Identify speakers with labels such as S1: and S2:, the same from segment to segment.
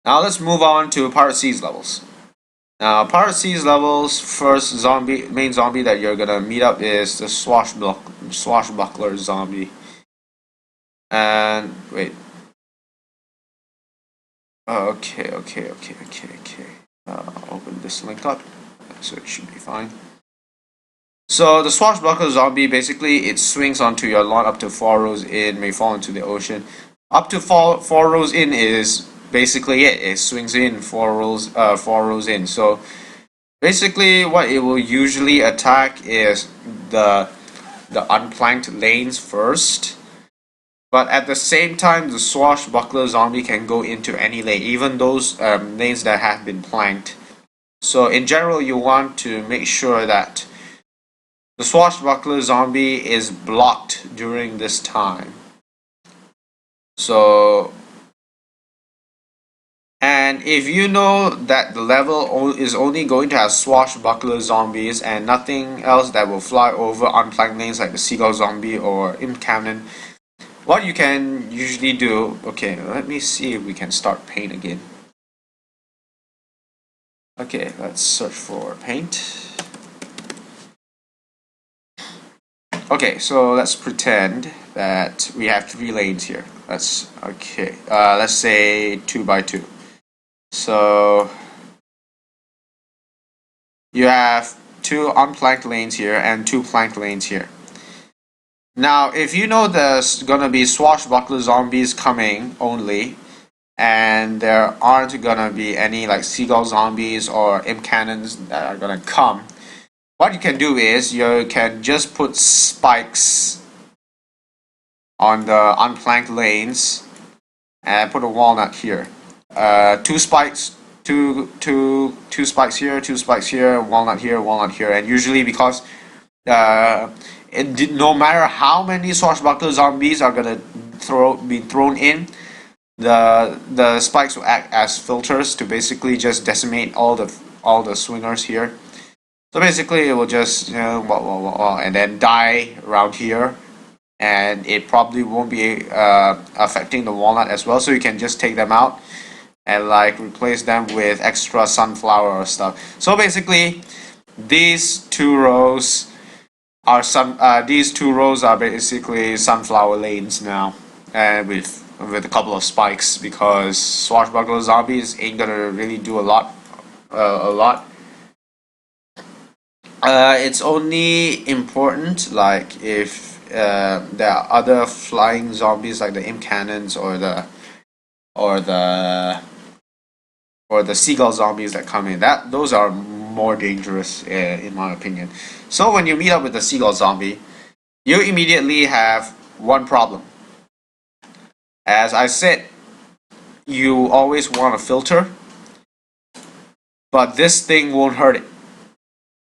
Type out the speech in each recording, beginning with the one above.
S1: Now let's move on to Pirate Seas levels. Now, Pirate Seas levels, first main zombie that you're gonna meet up is the swashbuckler zombie. And wait. Okay. Open this link up, so it should be fine. So the swashbuckler zombie, basically it swings onto your lawn up to 4 rows in, may fall into the ocean. Up to four rows in is basically it. It swings in 4 rows in. So basically what it will usually attack is the unplanked lanes first. But at the same time, the swashbuckler zombie can go into any lane, even those lanes that have been planked. So in general, you want to make sure that the swashbuckler zombie is blocked during this time. So, and if you know that the level is only going to have swashbuckler zombies and nothing else that will fly over unplanked lanes like the seagull zombie or imp cannon, what you can usually do, okay, let me see if we can start paint again. Okay, let's search for paint. Okay, so let's pretend that we have 3 lanes here. Let's say 2 by 2. So you have 2 unplanked lanes here and 2 planked lanes here. Now, if you know there's gonna be swashbuckler zombies coming only, and there aren't gonna be any like seagull zombies or imp cannons that are gonna come, what you can do is you can just put spikes on the unplanked lanes and put a walnut here. 2 spikes, two spikes here, 2 spikes here, walnut here, and usually because no matter how many swashbuckler zombies are gonna be thrown in, the spikes will act as filters to basically just decimate all the swingers here. So basically, it will just and then die around here, and it probably won't be affecting the walnut as well. So you can just take them out and like replace them with extra sunflower or stuff. So basically, these 2 rows these 2 rows are basically sunflower lanes now, and with a couple of spikes because swashbuckler zombies ain't gonna really do a lot. It's only important like if there are other flying zombies like the imp cannons or the or the seagull zombies that come in. Those are more dangerous in my opinion. So when you meet up with the seagull zombie, you immediately have one problem. As I said, you always want a filter, but this thing won't hurt it.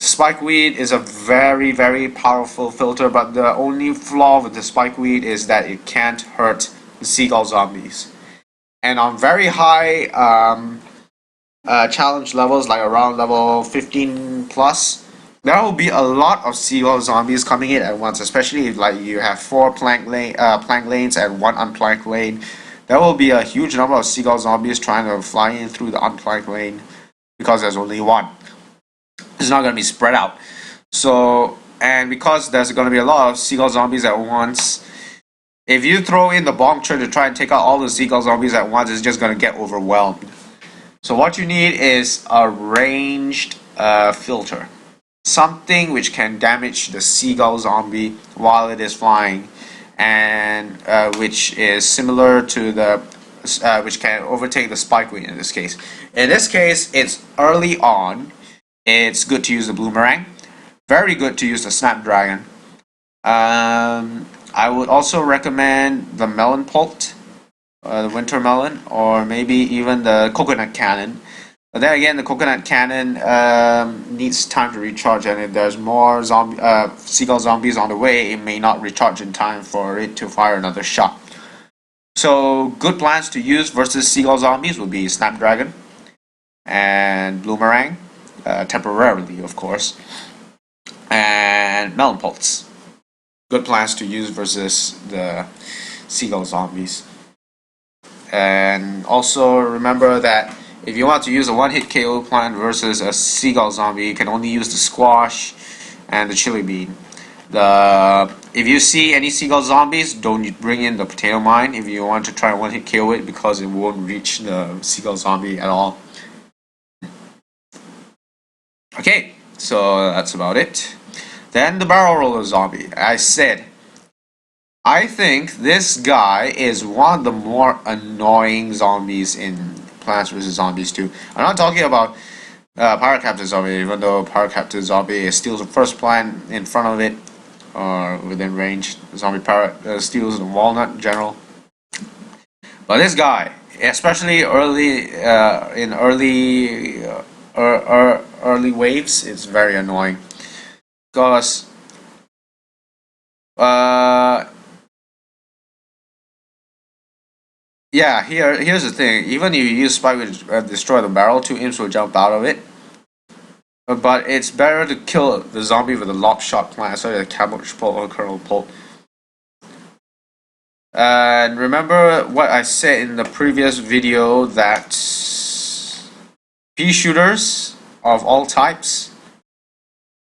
S1: Spikeweed is a very powerful filter, but the only flaw with the spikeweed is that it can't hurt the seagull zombies. And on very high challenge levels, like around level 15 plus, there will be a lot of seagull zombies coming in at once, especially if like you have 4 plank lanes and 1 unplanked lane. There will be a huge number of seagull zombies trying to fly in through the unplanked lane because there's only one. It's not going to be spread out. So, and because there's going to be a lot of seagull zombies at once, if you throw in the bomb tray to try and take out all the seagull zombies at once, it's just going to get overwhelmed. So what you need is a ranged filter. Something which can damage the seagull zombie while it is flying, and which is similar to which can overtake the spikeweed in this case. In this case, it's early on. It's good to use the Bloomerang. Very good to use the Snapdragon. I would also recommend the Melon Pult, the Winter Melon, or maybe even the Coconut Cannon. But then again, the Coconut Cannon needs time to recharge, and if there's more seagull zombies on the way, it may not recharge in time for it to fire another shot. So good plans to use versus seagull zombies would be Snapdragon and Bloomerang, temporarily of course, and Melon Pulse. Good plans to use versus the seagull zombies. And also remember that if you want to use a one-hit KO plant versus a seagull zombie, you can only use the squash and the chili bean. If you see any seagull zombies, don't bring in the potato mine if you want to try one-hit KO it, because it won't reach the seagull zombie at all. Okay, so that's about it. Then the barrel roller zombie. I think this guy is one of the more annoying zombies in Plants vs Zombies 2. I'm not talking about Pirate Captain Zombie, even though Pirate Captain Zombie steals the first plant in front of it or within range. Zombie Pirate steals the walnut in general. But this guy, especially in early waves, it's very annoying because yeah, here's the thing. Even if you use Spike to destroy the barrel, 2 imps will jump out of it. But it's better to kill the zombie with a lock shot plant instead of a cabbage pole or kernel pole. And remember what I said in the previous video, that pea shooters of all types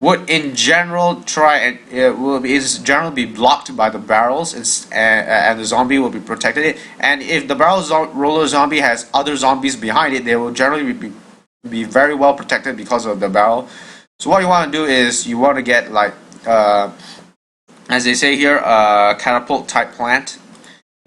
S1: would in general generally be blocked by the barrels, and the zombie will be protected. And if the barrel roller zombie has other zombies behind it, they will generally be very well protected because of the barrel. So what you want to do is you want to get like as they say here, catapult type plant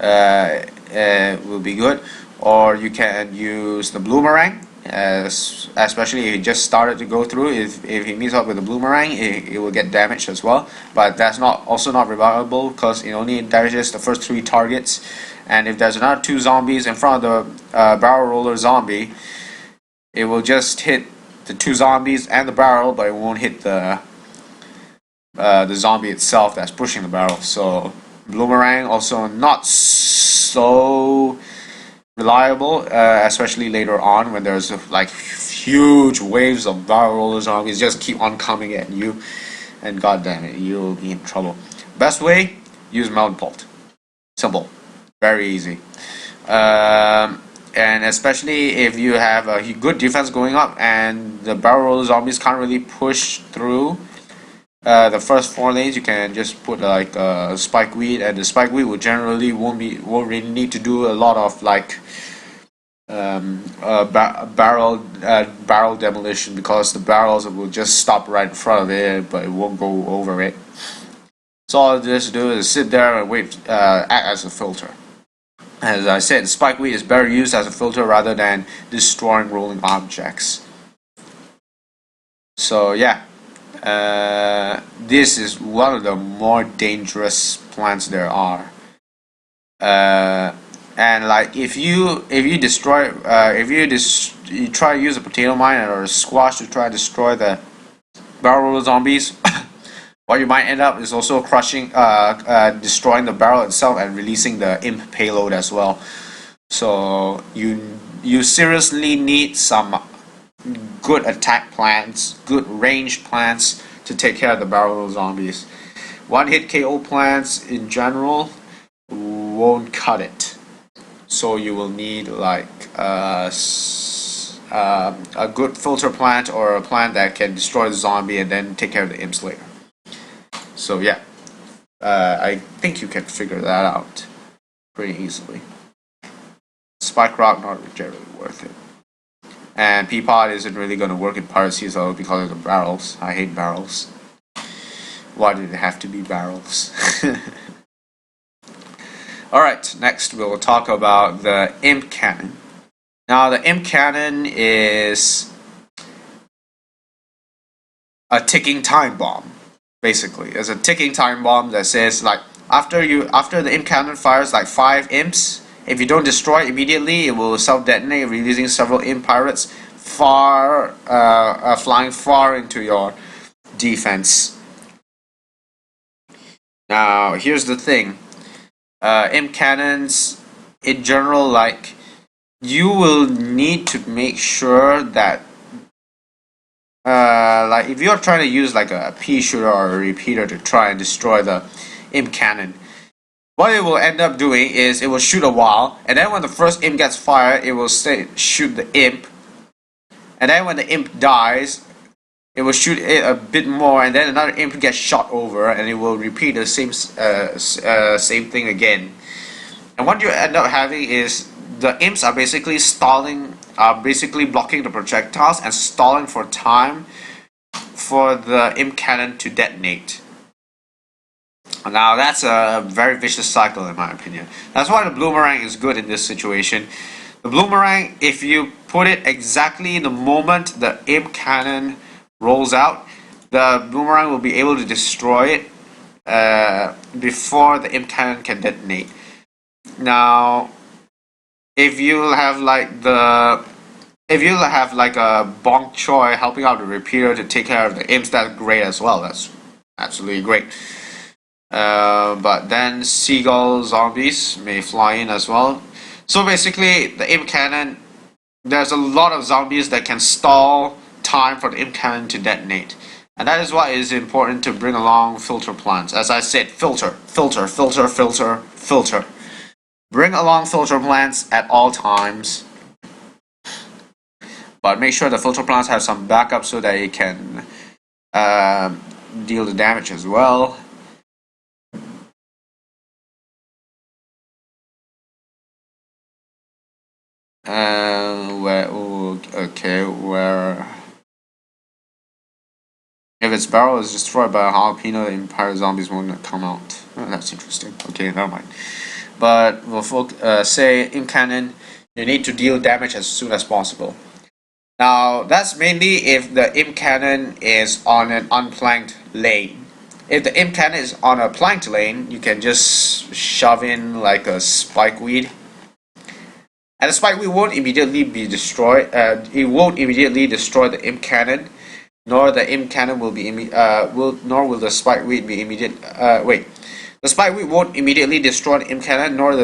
S1: will be good, or you can use the bloomerang. Especially if he just started to go through, if he meets up with the bloomerang, it will get damaged as well. But that's also not reliable because it only damages the first 3 targets. And if there's another 2 zombies in front of the barrel roller zombie, it will just hit the 2 zombies and the barrel, but it won't hit the zombie itself that's pushing the barrel. So bloomerang also not so reliable, especially later on when there's like huge waves of barrel roller zombies just keep on coming at you, and god damn it, you'll be in trouble. Best way, use Mountain Bolt. Simple, very easy. And especially if you have a good defense going up and the barrel roller zombies can't really push through the first 4 lanes, you can just put like spike weed, and the spike weed will generally won't really need to do a lot of like barrel demolition, because the barrels will just stop right in front of it, but it won't go over it. So all it has to do is sit there and wait, act as a filter. As I said, spike weed is better used as a filter rather than destroying rolling objects. So yeah. This is one of the more dangerous plants there are. And like if you destroy you try to use a potato mine or a squash to try to destroy the barrel roller zombies, what you might end up is also crushing destroying the barrel itself and releasing the imp payload as well. So you seriously need some good attack plants, good ranged plants to take care of the barrel zombies. One hit KO plants in general won't cut it. So you will need like a good filter plant or a plant that can destroy the zombie and then take care of the imps later. So yeah, I think you can figure that out pretty easily. Spike Rock not generally worth it. And Peapod isn't really going to work in Pirate Sea though because of the barrels. I hate barrels. Why did it have to be barrels? Alright, next we'll talk about the Imp Cannon. Now the Imp Cannon is a ticking time bomb. Basically, it's a ticking time bomb that says like after the Imp Cannon fires like 5 imps, if you don't destroy it immediately, it will self-detonate, releasing several imp pirates flying far into your defense. Now, here's the thing. Imp cannons, in general, like, you will need to make sure that like if you're trying to use like a pea shooter or a repeater to try and destroy the imp cannon, what it will end up doing is it will shoot a while, and then when the first imp gets fired, it will shoot the imp, and then when the imp dies, it will shoot it a bit more, and then another imp gets shot over, and it will repeat the same thing again. And what you end up having is the imps are basically stalling, basically blocking the projectiles and stalling for time for the imp cannon to detonate. Now that's a very vicious cycle in my opinion. That's why the Bloomerang is good in this situation. The Bloomerang, if you put it exactly the moment the imp cannon rolls out, the Bloomerang will be able to destroy it before the imp cannon can detonate. Now, if you have like a Bonk Choi helping out the repeater to take care of the imps, that's great as well. That's absolutely great. But then seagull zombies may fly in as well. So basically, the imp cannon, there's a lot of zombies that can stall time for the imp cannon to detonate. And that is why it is important to bring along filter plants. As I said, filter. Bring along filter plants at all times. But make sure the filter plants have some backup so that it can deal the damage as well. Where if its barrel is destroyed by a jalapeno, the Empire zombies won't come out. Oh, that's interesting. Okay, never mind. But we'll say imp cannon, you need to deal damage as soon as possible. Now that's mainly if the imp cannon is on an unplanked lane. If the imp cannon is on a planked lane, you can just shove in like a spikeweed. And the spikeweed won't immediately be destroyed. It won't immediately destroy the imp cannon, nor the imp cannon will be nor will the spikeweed be immediate. The spikeweed won't immediately destroy the imp cannon, nor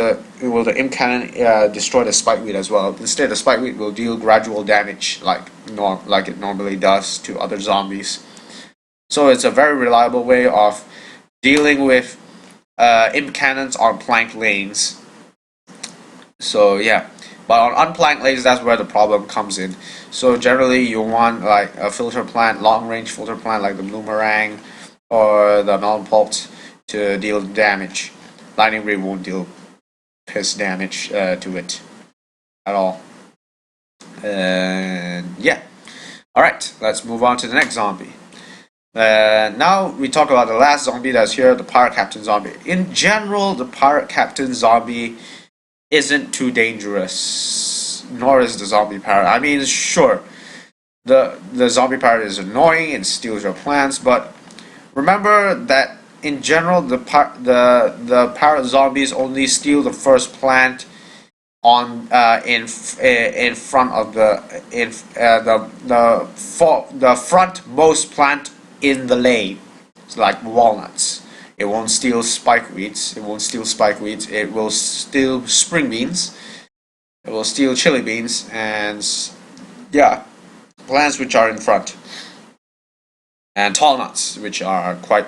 S1: will the imp cannon destroy the spikeweed as well. Instead, the spikeweed will deal gradual damage like it normally does to other zombies. So it's a very reliable way of dealing with imp cannons on planked lanes. So yeah. But on unplanked lanes, that's where the problem comes in. So generally, you want like a filter plant, long-range filter plant like the Bloomerang or the Melon Pult to deal damage. Lightning Ray won't deal piss damage to it at all. And yeah. Alright, let's move on to the next zombie. Now we talk about the last zombie that's here, the Pirate Captain zombie. In general, the Pirate Captain zombie isn't too dangerous, nor is the zombie parrot. I mean, sure, the zombie parrot is annoying and steals your plants, but remember that in general, the parrot zombies only steal the first plant on in front of the frontmost plant in the lane. It's like walnuts. It won't steal spikeweeds. It won't steal spikeweeds. It will steal spring beans. It will steal chili beans and yeah, plants which are in front. And tall nuts, which are quite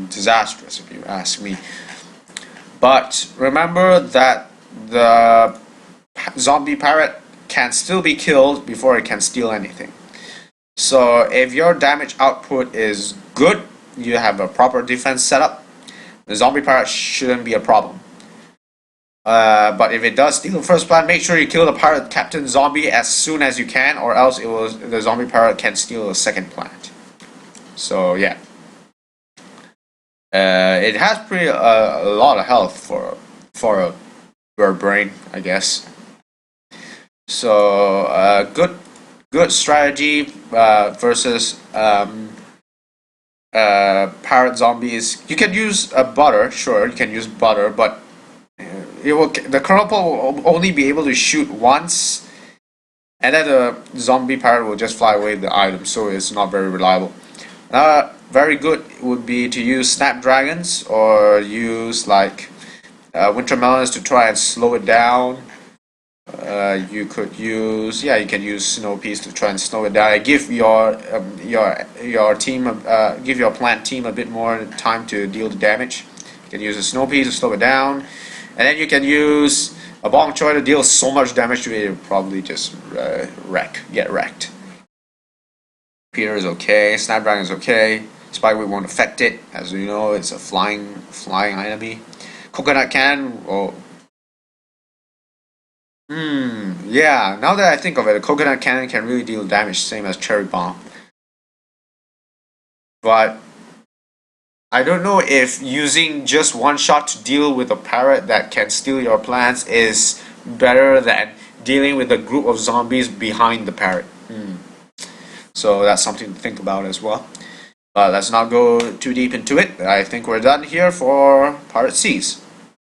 S1: disastrous if you ask me. But remember that the zombie parrot can still be killed before it can steal anything. So if your damage output is good, you have a proper defense setup, the zombie parrot shouldn't be a problem. But if it does steal the first plant, make sure you kill the pirate captain zombie as soon as you can, or else the zombie parrot can steal the second plant. So yeah, it has a lot of health for a bird brain, I guess. So good strategy versus parrot zombies. You can use butter, sure, you can use butter, but the kernel will only be able to shoot once, and then the zombie parrot will just fly away with the item, so it's not very reliable. Very good would be to use snapdragons or use like winter melons to try and slow it down. You can use snow peas to try and slow it down. Give your team, give your plant team a bit more time to deal the damage. You can use a Snow Pea to slow it down, and then you can use a Bong Choy to deal so much damage to it, it'll probably just get wrecked. Peter is okay, Snapdragon is okay, Spikeweed won't affect it, as you know, it's a flying enemy. Coconut Cannon, oh. Yeah, now that I think of it, a Coconut Cannon can really deal damage, same as Cherry Bomb. But I don't know if using just one shot to deal with a parrot that can steal your plants is better than dealing with a group of zombies behind the parrot. So that's something to think about as well. But let's not go too deep into it. I think we're done here for part C's.